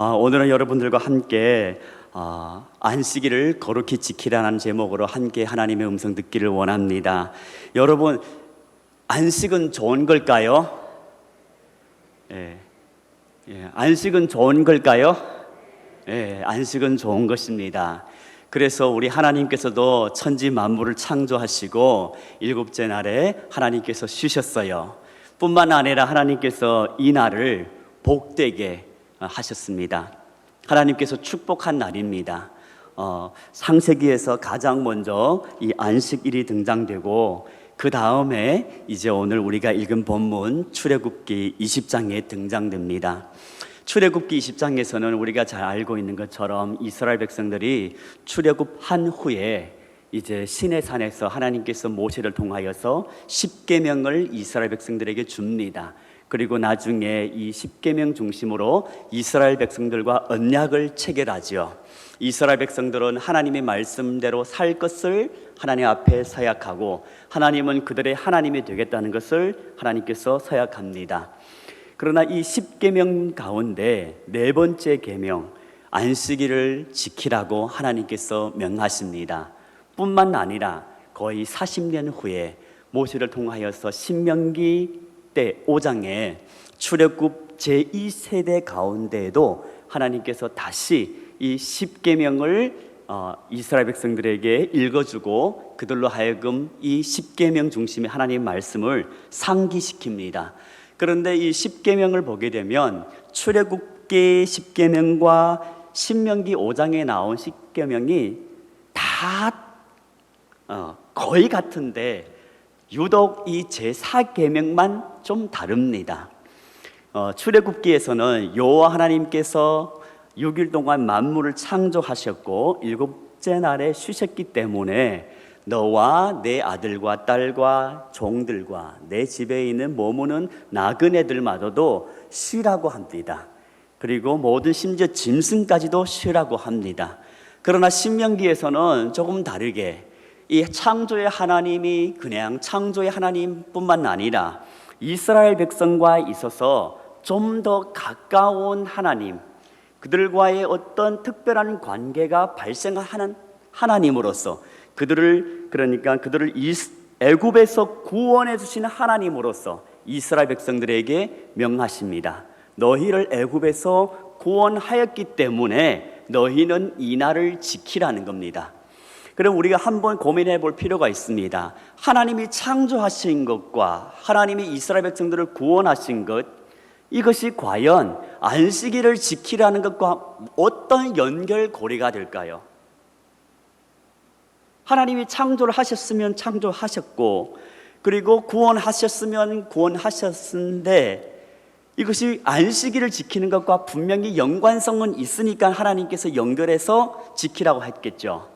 오늘은 여러분들과 함께 안식일을 거룩히 지키라는 제목으로 함께 하나님의 음성 듣기를 원합니다. 여러분, 안식은 좋은 걸까요? 안식은 좋은 걸까요? 안식은 좋은 것입니다. 그래서 우리 하나님께서도 천지 만물을 창조하시고 일곱째 날에 하나님께서 쉬셨어요. 뿐만 아니라 하나님께서 이 날을 복되게 하셨습니다. 하나님께서 축복한 날입니다. 창세기에서 가장 먼저 이 안식일이 등장되고 그 다음에 이제 오늘 우리가 읽은 본문 출애굽기 20장에 등장됩니다. 출애굽기 20장에서는 우리가 잘 알고 있는 것처럼 이스라엘 백성들이 출애굽한 후에 이제 시내산에서 하나님께서 모세를 통하여서 십계명을 이스라엘 백성들에게 줍니다. 그리고 나중에 이 십계명 중심으로 이스라엘 백성들과 언약을 체결하죠. 이스라엘 백성들은 하나님의 말씀대로 살 것을 하나님 앞에 서약하고 하나님은 그들의 하나님이 되겠다는 것을 하나님께서 서약합니다. 그러나 이 십계명 가운데 네 번째 계명 안식일을 지키라고 하나님께서 명하십니다. 뿐만 아니라 거의 40년 후에 모세를 통하여서 신명기 때 5장에 출애굽 제2세대 가운데에도 하나님께서 다시 이 십계명을 이스라엘 백성들에게 읽어주고 그들로 하여금 이 십계명 중심의 하나님의 말씀을 상기시킵니다. 그런데 이 십계명을 보게 되면 출애굽기 십계명과 신명기 5장에 나온 십계명이 다 거의 같은데 유독 이 제4계명만 좀 다릅니다. 출애굽기에서는 여호와 하나님께서 6일 동안 만물을 창조하셨고 일곱째 날에 쉬셨기 때문에 너와 내 아들과 딸과 종들과 내 집에 있는 머무는 나그네들마저도 쉬라고 합니다. 그리고 모든 심지어 짐승까지도 쉬라고 합니다. 그러나 신명기에서는 조금 다르게 이 창조의 하나님이 그냥 창조의 하나님뿐만 아니라 이스라엘 백성과 있어서 좀 더 가까운 하나님, 그들과의 어떤 특별한 관계가 발생하는 하나님으로서 그들을 애굽에서 구원해 주시는 하나님으로서 이스라엘 백성들에게 명하십니다. 너희를 애굽에서 구원하였기 때문에 너희는 이 날을 지키라는 겁니다. 그럼 우리가 한번 고민해 볼 필요가 있습니다. 하나님이 창조하신 것과 하나님이 이스라엘 백성들을 구원하신 것, 이것이 과연 안식일을 지키라는 것과 어떤 연결고리가 될까요? 하나님이 창조를 하셨으면 창조하셨고 그리고 구원하셨으면 구원하셨는데 이것이 안식일을 지키는 것과 분명히 연관성은 있으니까 하나님께서 연결해서 지키라고 했겠죠.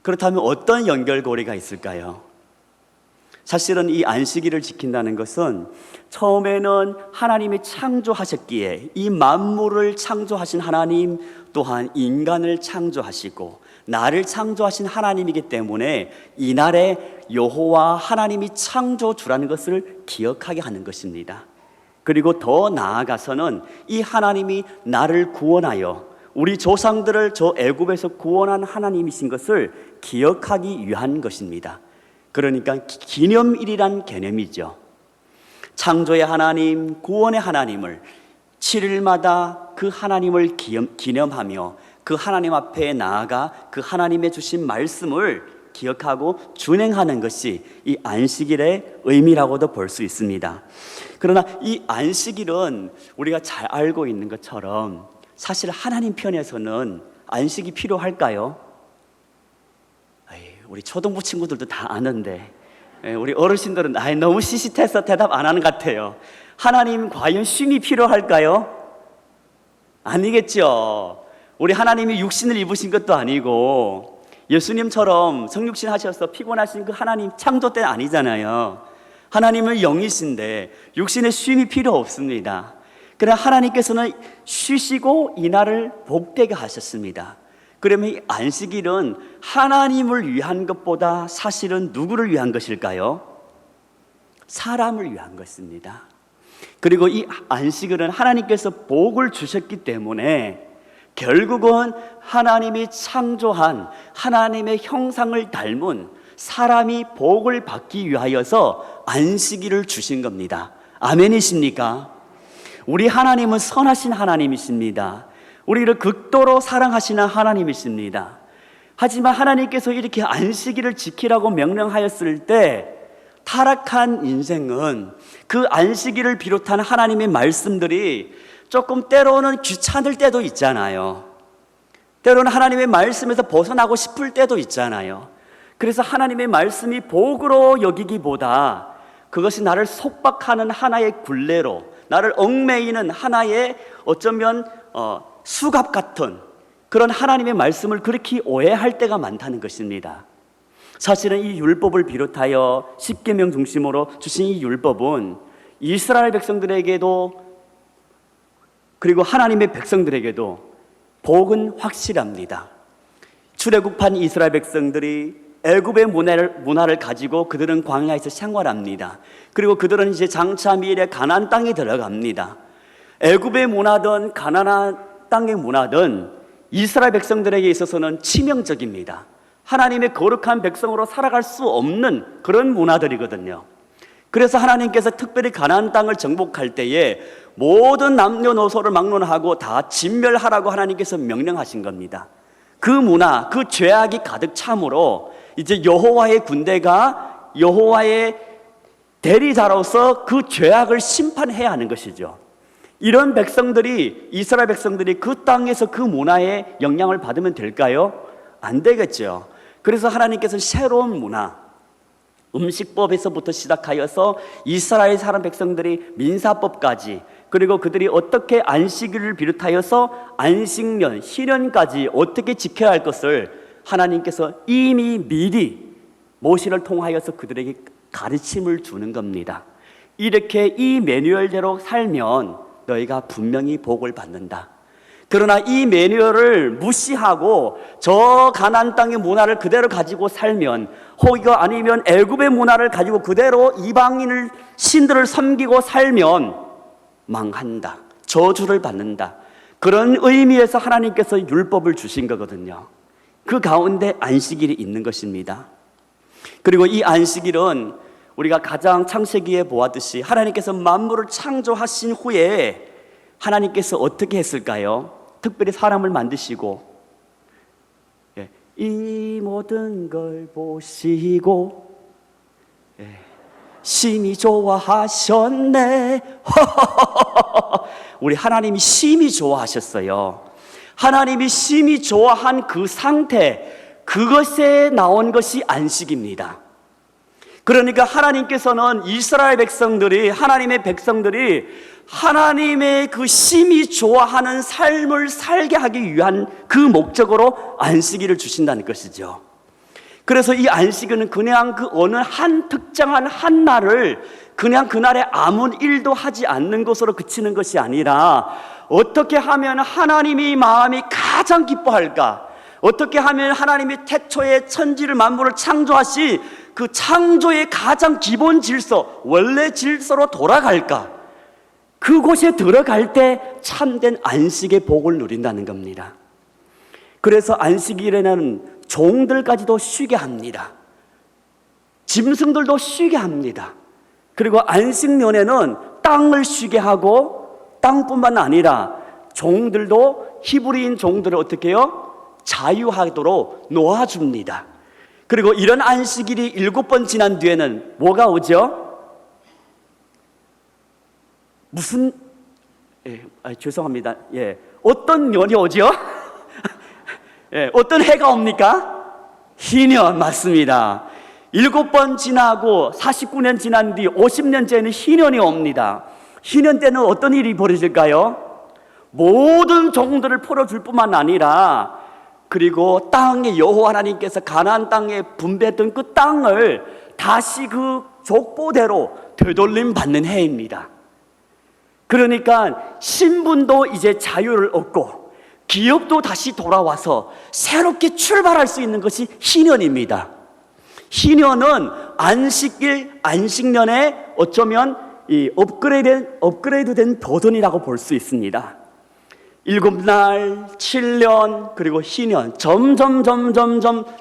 그렇다면 어떤 연결고리가 있을까요? 사실은 이 안식일을 지킨다는 것은 처음에는 하나님이 창조하셨기에 이 만물을 창조하신 하나님 또한 인간을 창조하시고 나를 창조하신 하나님이기 때문에 이날에 여호와 하나님이 창조주라는 것을 기억하게 하는 것입니다. 그리고 더 나아가서는 이 하나님이 나를 구원하여 우리 조상들을 저 애굽에서 구원한 하나님이신 것을 기억하기 위한 것입니다. 그러니까 기념일이란 개념이죠. 창조의 하나님, 구원의 하나님을 7일마다 그 하나님을 기념하며 그 하나님 앞에 나아가 그 하나님의 주신 말씀을 기억하고 준행하는 것이 이 안식일의 의미라고도 볼 수 있습니다. 그러나 이 안식일은 우리가 잘 알고 있는 것처럼 사실 하나님 편에서는 안식이 필요할까요? 우리 초등부 친구들도 다 아는데 우리 어르신들은 너무 시시해서 대답 안 하는 것 같아요. 하나님 과연 쉼이 필요할까요? 아니겠죠. 우리 하나님이 육신을 입으신 것도 아니고 예수님처럼 성육신 하셔서 피곤하신 그 하나님 창조 때는 아니잖아요. 하나님은 영이신데 육신의 쉼이 필요 없습니다. 그러나 하나님께서는 쉬시고 이날을 복되게 하셨습니다. 그러면 이 안식일은 하나님을 위한 것보다 사실은 누구를 위한 것일까요? 사람을 위한 것입니다. 그리고 이 안식일은 하나님께서 복을 주셨기 때문에 결국은 하나님이 창조한 하나님의 형상을 닮은 사람이 복을 받기 위하여서 안식일을 주신 겁니다. 아멘이십니까? 우리 하나님은 선하신 하나님이십니다. 우리를 극도로 사랑하시는 하나님이십니다. 하지만 하나님께서 이렇게 안식일을 지키라고 명령하였을 때 타락한 인생은 그 안식일을 비롯한 하나님의 말씀들이 조금 때로는 귀찮을 때도 있잖아요. 때로는 하나님의 말씀에서 벗어나고 싶을 때도 있잖아요. 그래서 하나님의 말씀이 복으로 여기기보다 그것이 나를 속박하는 하나의 굴레로, 나를 얽매이는 하나의 어쩌면 수갑 같은 그런 하나님의 말씀을 그렇게 오해할 때가 많다는 것입니다. 사실은 이 율법을 비롯하여 십계명 중심으로 주신 이 율법은 이스라엘 백성들에게도 그리고 하나님의 백성들에게도 복은 확실합니다. 출애굽한 이스라엘 백성들이 애굽의 문화를 가지고 그들은 광야에서 생활합니다. 그리고 그들은 이제 장차 미래 가나안 땅에 들어갑니다. 애굽의 문화든 가나안 땅의 문화든 이스라엘 백성들에게 있어서는 치명적입니다. 하나님의 거룩한 백성으로 살아갈 수 없는 그런 문화들이거든요. 그래서 하나님께서 특별히 가나안 땅을 정복할 때에 모든 남녀노소를 막론하고 다 진멸하라고 하나님께서 명령하신 겁니다. 그 문화, 그 죄악이 가득 참으로 이제 여호와의 군대가 여호와의 대리자로서 그 죄악을 심판해야 하는 것이죠. 이런 백성들이, 이스라엘 백성들이 그 땅에서 그 문화의 영향을 받으면 될까요? 안 되겠죠. 그래서 하나님께서 새로운 문화, 음식법에서부터 시작하여서 이스라엘 사람 백성들이 민사법까지, 그리고 그들이 어떻게 안식일을 비롯하여서 안식년, 희년까지 어떻게 지켜야 할 것을 하나님께서 이미 미리 모세를 통하여서 그들에게 가르침을 주는 겁니다. 이렇게 이 매뉴얼대로 살면 너희가 분명히 복을 받는다. 그러나 이 매뉴얼을 무시하고 저 가나안 땅의 문화를 그대로 가지고 살면, 혹여 아니면 애굽의 문화를 가지고 그대로 이방인을 신들을 섬기고 살면 망한다, 저주를 받는다. 그런 의미에서 하나님께서 율법을 주신 거거든요. 그 가운데 안식일이 있는 것입니다. 그리고 이 안식일은 우리가 가장 창세기에 보았듯이 하나님께서 만물을 창조하신 후에 하나님께서 어떻게 했을까요? 특별히 사람을 만드시고 이 모든 걸 보시고 심히 좋아하셨네. 우리 하나님이 심히 좋아하셨어요. 하나님이 심히 좋아한 그 상태, 그것에 나온 것이 안식입니다. 그러니까 하나님께서는 이스라엘 백성들이, 하나님의 백성들이 하나님의 그 심히 좋아하는 삶을 살게 하기 위한 그 목적으로 안식일을 주신다는 것이죠. 그래서 이 안식일은 그냥 그 어느 한 특정한 한 날을 그냥 그날에 아무 일도 하지 않는 것으로 그치는 것이 아니라, 어떻게 하면 하나님의 마음이 가장 기뻐할까? 어떻게 하면 하나님이 태초에 천지를 만물을 창조하시 그 창조의 가장 기본 질서, 원래 질서로 돌아갈까? 그곳에 들어갈 때 참된 안식의 복을 누린다는 겁니다. 그래서 안식일에는 종들까지도 쉬게 합니다. 짐승들도 쉬게 합니다. 그리고 안식년에는 땅을 쉬게 하고, 땅뿐만 아니라 종들도, 히브리인 종들을 어떻게 해요? 자유하도록 놓아줍니다. 그리고 이런 안식일이 7번 지난 뒤에는 뭐가 오죠? 무슨 죄송합니다. 어떤 년이 오죠? 어떤 해가 옵니까? 희년. 맞습니다. 7번 지나고 49년 지난 뒤 50년째는 희년이 옵니다. 희년 때는 어떤 일이 벌어질까요? 모든 종들을 풀어줄 뿐만 아니라, 그리고 땅에 여호와 하나님께서 가나안 땅에 분배했던 그 땅을 다시 그 족보대로 되돌림 받는 해입니다. 그러니까 신분도 이제 자유를 얻고 기업도 다시 돌아와서 새롭게 출발할 수 있는 것이 희년입니다. 희년은 안식일, 안식년의 어쩌면 이 업그레이드된 버전이라고 볼 수 있습니다. 7날, 7년, 그리고 희년 점점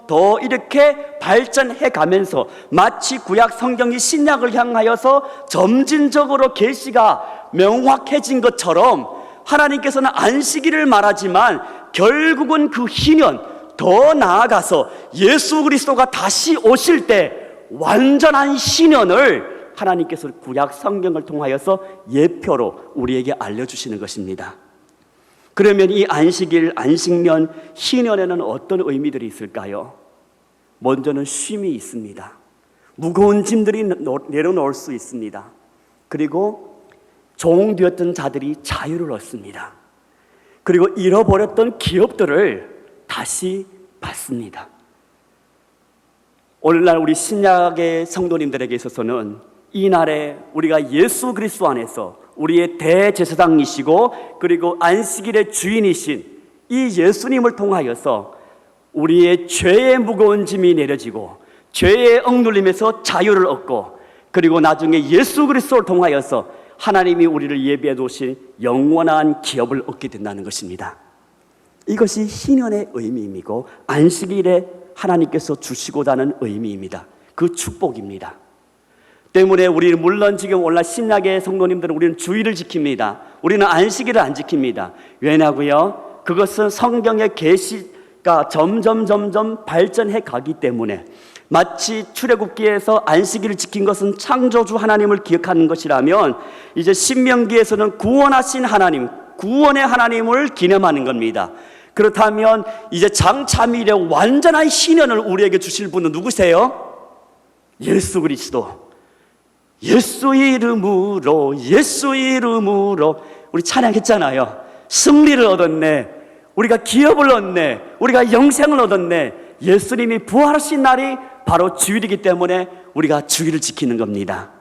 더 이렇게 발전해 가면서 마치 구약 성경이 신약을 향하여서 점진적으로 계시가 명확해진 것처럼 하나님께서는 안식일을 말하지만 결국은 그 희년, 더 나아가서 예수 그리스도가 다시 오실 때 완전한 희년을 하나님께서 구약 성경을 통하여서 예표로 우리에게 알려주시는 것입니다. 그러면 이 안식일, 안식년, 희년에는 어떤 의미들이 있을까요? 먼저는 쉼이 있습니다. 무거운 짐들이 내려놓을 수 있습니다. 그리고 종되었던 자들이 자유를 얻습니다. 그리고 잃어버렸던 기업들을 다시 받습니다. 오늘날 우리 신약의 성도님들에게 있어서는 이 날에 우리가 예수 그리스도 안에서 우리의 대제사장이시고 그리고 안식일의 주인이신 이 예수님을 통하여서 우리의 죄의 무거운 짐이 내려지고 죄의 억눌림에서 자유를 얻고 그리고 나중에 예수 그리스도를 통하여서 하나님이 우리를 예비해 두신 영원한 기업을 얻게 된다는 것입니다. 이것이 희년의 의미이고 안식일에 하나님께서 주시고자 하는 의미입니다. 그 축복입니다. 때문에 우리는 물론 지금 오늘날 신약의 성도님들은 우리는 주일을 지킵니다. 우리는 안식일을 안 지킵니다. 왜냐고요? 그것은 성경의 계시가 점점 발전해 가기 때문에 마치 출애굽기에서 안식일을 지킨 것은 창조주 하나님을 기억하는 것이라면 이제 신명기에서는 구원하신 하나님, 구원의 하나님을 기념하는 겁니다. 그렇다면 이제 장차미래 완전한 희년을 우리에게 주실 분은 누구세요? 예수 그리스도. 예수 이름으로 우리 찬양했잖아요. 승리를 얻었네, 우리가 기업을 얻네, 우리가 영생을 얻었네. 예수님이 부활하신 날이 바로 주일이기 때문에 우리가 주일을 지키는 겁니다.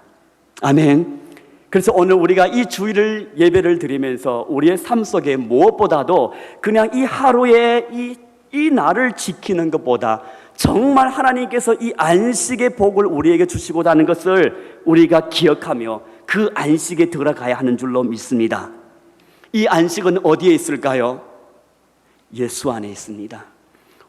아멘. 그래서 오늘 우리가 이 주일을 예배를 드리면서 우리의 삶 속에 무엇보다도 그냥 이 하루에 이 날을 지키는 것보다 정말 하나님께서 이 안식의 복을 우리에게 주시고자 하는 것을 우리가 기억하며 그 안식에 들어가야 하는 줄로 믿습니다. 이 안식은 어디에 있을까요? 예수 안에 있습니다.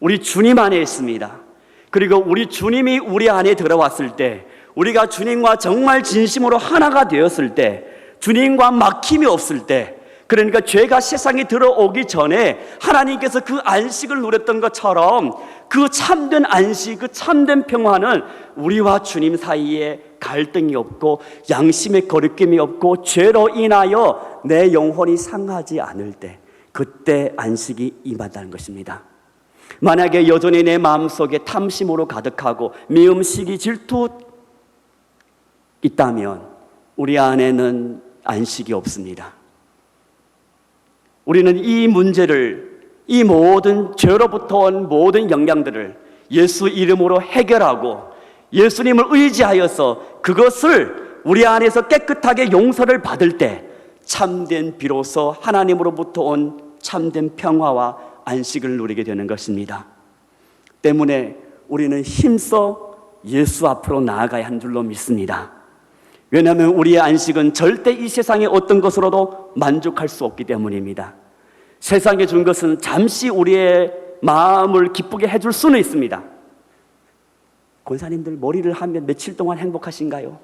우리 주님 안에 있습니다. 그리고 우리 주님이 우리 안에 들어왔을 때, 우리가 주님과 정말 진심으로 하나가 되었을 때, 주님과 막힘이 없을 때, 그러니까 죄가 세상에 들어오기 전에 하나님께서 그 안식을 누렸던 것처럼 그 참된 안식, 그 참된 평화는 우리와 주님 사이에 갈등이 없고 양심의 거리낌이 없고 죄로 인하여 내 영혼이 상하지 않을 때, 그때 안식이 임한다는 것입니다. 만약에 여전히 내 마음속에 탐심으로 가득하고 미움, 시기, 질투 있다면 우리 안에는 안식이 없습니다. 우리는 이 문제를, 이 모든 죄로부터 온 모든 영향들을 예수 이름으로 해결하고 예수님을 의지하여서 그것을 우리 안에서 깨끗하게 용서를 받을 때 참된, 비로소 하나님으로부터 온 참된 평화와 안식을 누리게 되는 것입니다. 때문에 우리는 힘써 예수 앞으로 나아가야 한 줄로 믿습니다. 왜냐하면 우리의 안식은 절대 이 세상의 어떤 것으로도 만족할 수 없기 때문입니다. 세상에 준 것은 잠시 우리의 마음을 기쁘게 해줄 수는 있습니다. 권사님들 머리를 하면 며칠 동안 행복하신가요?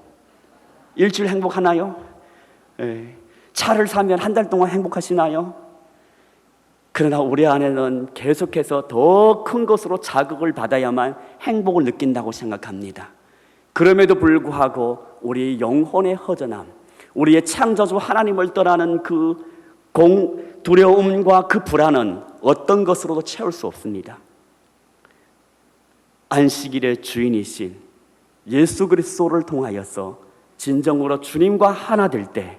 일주일 행복하나요? 차를 사면 한 달 동안 행복하시나요? 그러나 우리 안에는 계속해서 더 큰 것으로 자극을 받아야만 행복을 느낀다고 생각합니다. 그럼에도 불구하고 우리 영혼의 허전함, 우리의 창조주 하나님을 떠나는 그 두려움과 그 불안은 어떤 것으로도 채울 수 없습니다. 안식일의 주인이신 예수 그리스도를 통하여서 진정으로 주님과 하나 될 때,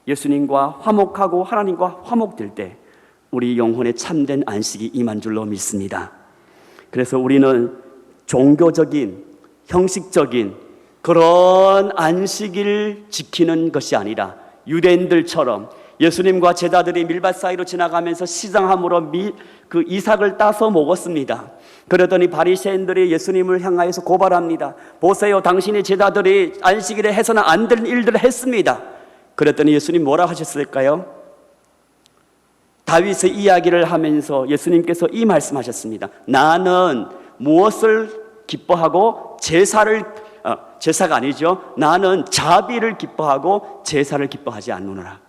예수님과 화목하고 하나님과 화목될 때 우리 영혼의 참된 안식이 임한 줄로 믿습니다. 그래서 우리는 종교적인, 형식적인 그런 안식일 지키는 것이 아니라 유대인들처럼 예수님과 제자들이 밀밭 사이로 지나가면서 시장함으로 그 이삭을 따서 먹었습니다. 그러더니 바리새인들이 예수님을 향하여서 고발합니다. 보세요, 당신의 제자들이 안식일에 해서는 안 될 일들을 했습니다. 그랬더니 예수님 뭐라 하셨을까요? 다윗의 이야기를 하면서 예수님께서 이 말씀하셨습니다. 나는 무엇을 기뻐하고 제사가 아니죠. 나는 자비를 기뻐하고 제사를 기뻐하지 않노라.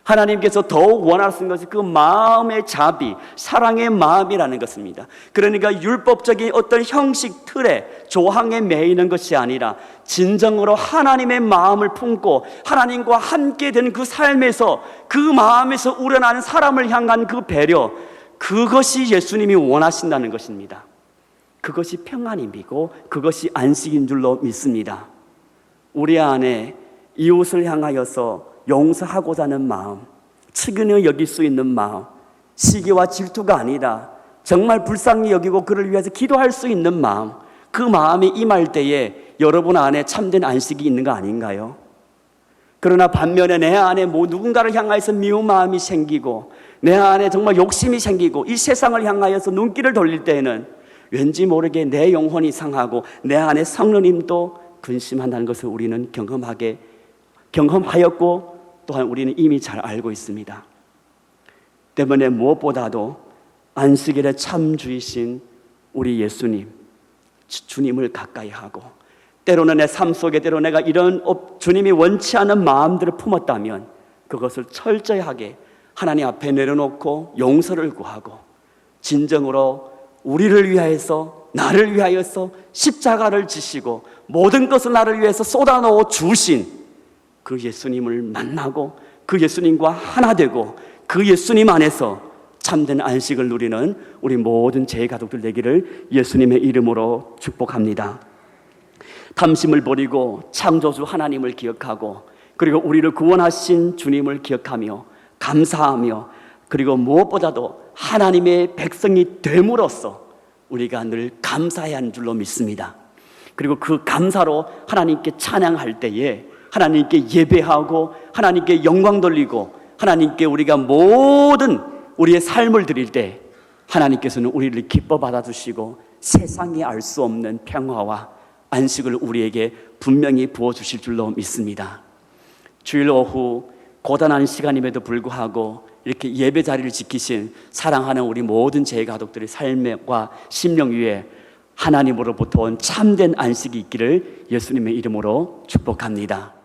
하나님께서 더욱 원하시는 것이 그 마음의 자비, 사랑의 마음이라는 것입니다. 그러니까 율법적인 어떤 형식 틀에 조항에 매이는 것이 아니라 진정으로 하나님의 마음을 품고 하나님과 함께 되는 그 삶에서, 그 마음에서 우러나는 사람을 향한 그 배려, 그것이 예수님이 원하신다는 것입니다. 그것이 평안임이고 그것이 안식인 줄로 믿습니다. 우리 안에 이웃을 향하여서 용서하고자 하는 마음, 측은히 여길 수 있는 마음, 시기와 질투가 아니라 정말 불쌍히 여기고 그를 위해서 기도할 수 있는 마음, 그 마음이 임할 때에 여러분 안에 참된 안식이 있는 거 아닌가요? 그러나 반면에 내 안에 누군가를 향하여서 미운 마음이 생기고 내 안에 정말 욕심이 생기고 이 세상을 향하여서 눈길을 돌릴 때에는 왠지 모르게 내 영혼이 상하고 내 안에 성령님도 근심한다는 것을 우리는 경험하였고 또한 우리는 이미 잘 알고 있습니다. 때문에 무엇보다도 안식일의 참주이신 우리 예수님, 주님을 가까이 하고, 때로는 내 삶 속에 때로 내가 이런 주님이 원치 않은 마음들을 품었다면 그것을 철저하게 하나님 앞에 내려놓고 용서를 구하고 진정으로 우리를 위하여서, 나를 위하여서 십자가를 지시고 모든 것을 나를 위해서 쏟아넣어 주신 그 예수님을 만나고 그 예수님과 하나 되고 그 예수님 안에서 참된 안식을 누리는 우리 모든 제 가족들 되기를 예수님의 이름으로 축복합니다. 탐심을 버리고 창조주 하나님을 기억하고 그리고 우리를 구원하신 주님을 기억하며 감사하며 그리고 무엇보다도 하나님의 백성이 됨으로써 우리가 늘 감사해야 하는 줄로 믿습니다. 그리고 그 감사로 하나님께 찬양할 때에 하나님께 예배하고 하나님께 영광 돌리고 하나님께 우리가 모든 우리의 삶을 드릴 때 하나님께서는 우리를 기뻐 받아주시고 세상이 알 수 없는 평화와 안식을 우리에게 분명히 부어주실 줄로 믿습니다. 주일 오후 고단한 시간임에도 불구하고 이렇게 예배 자리를 지키신 사랑하는 우리 모든 제 가족들의 삶과 심령 위에 하나님으로부터 온 참된 안식이 있기를 예수님의 이름으로 축복합니다.